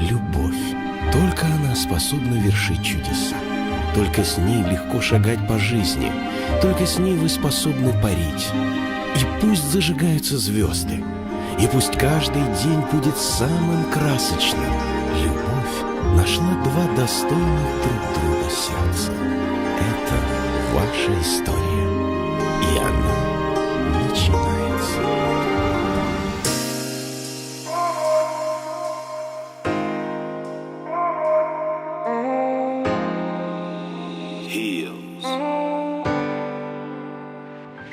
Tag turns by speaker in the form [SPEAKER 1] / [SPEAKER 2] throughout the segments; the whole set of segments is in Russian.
[SPEAKER 1] Любовь. Только она способна вершить чудеса. Только с ней легко шагать по жизни. Только с ней вы способны парить. И пусть зажигаются звезды, и пусть каждый день будет самым красочным, любовь нашла два достойных друг друга сердца. Это ваша история, и она начинается.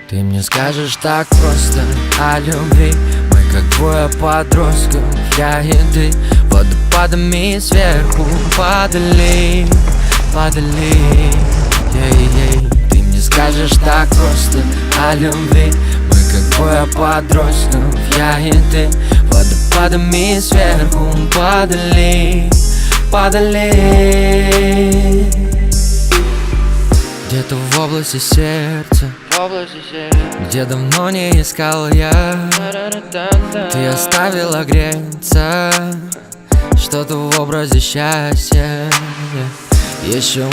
[SPEAKER 2] Ты мне скажешь так просто о любви. Мы как двое подростков, я и ты, водопадами сверху падали. Ты мне скажешь так просто о любви. Мы как двое подростков, я и ты, водопадами сверху падали. Где-то в области сердца, где давно не искал я, ты оставила греться что-то в образе счастья. Еще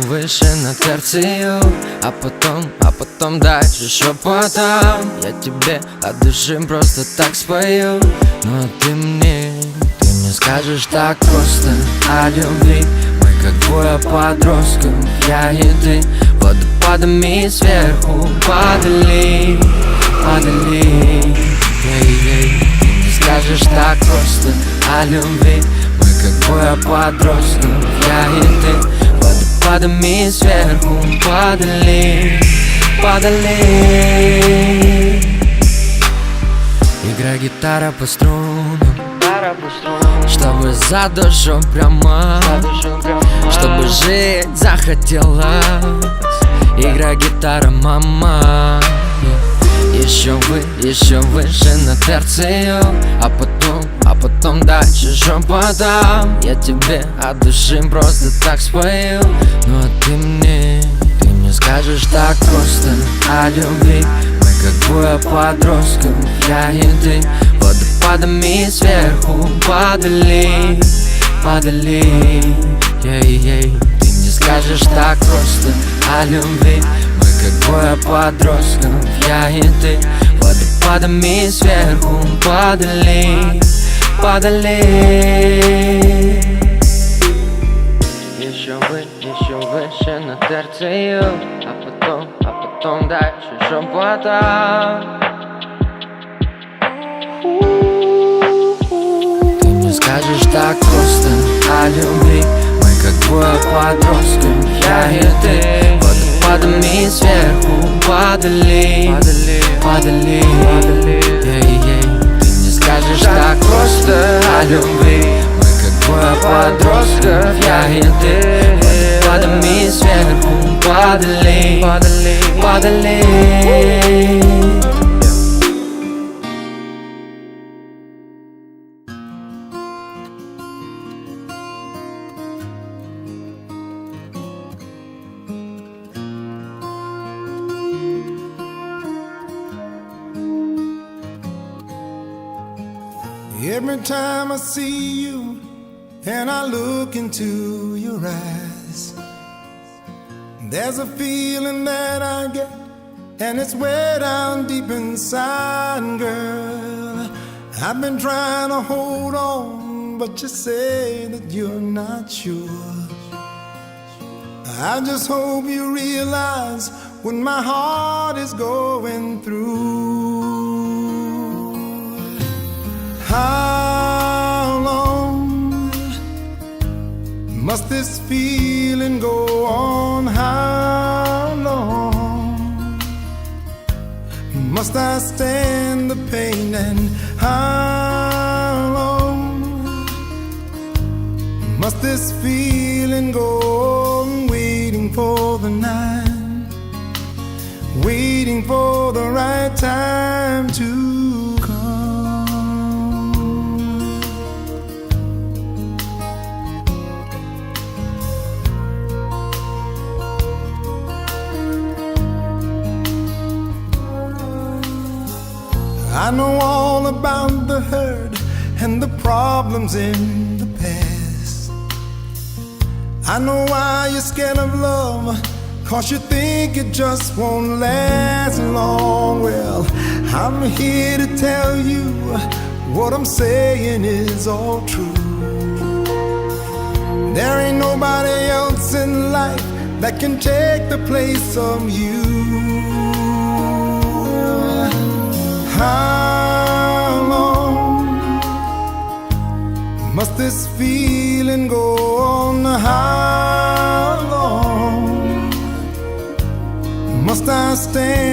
[SPEAKER 2] выше на терцию, а потом дальше шепотом. Я тебе от души просто так спою. Но ты мне скажешь так просто о любви. Мы как двое подростков, я и ты, водопадами сверху падали. Ты мне скажешь так просто о любви. Мы как двое подростков, я и ты, водопадами сверху падали. Играй гитара по струнам, чтобы за душу прямо, чтобы жить захотелось. Играй гитара, мама. Еще выше на терцию, а потом дальше шепотом. Я тебе от души просто так спою. Ну а ты мне скажешь так просто о любви. Мы как двое подростков, я и ты, водопадами сверху падали. Ты мне скажешь так просто о любви. Мы как двое подростков, я и ты, водопадами сверху падали. Еще выше на терцию, а потом дальше шепотом. Ты мне скажешь так просто о любви. Мы как двое подростков, я и ты, водопадами сверху падали. Ты мне скажешь так просто о любви. Мы как двое подростков, я и ты, водопадами сверху падали.
[SPEAKER 3] Every time I see you and I look into your eyes, there's a feeling that I get, and it's way down deep inside, girl. I've been trying to hold on, but you say that you're not sure. I just hope you realize what my heart is going through. How long must this feeling go on? How long must I stand the pain? And how long must this feeling go on? Waiting for the night, waiting for the right time to I know all about the hurt and the problems in the I know why you're scared of love, 'cause you think it just won't last long. Well, I'm here to tell you what I'm saying is all true. There ain't nobody else in life that can take the place of you. How long must this feeling go on? How long must I stand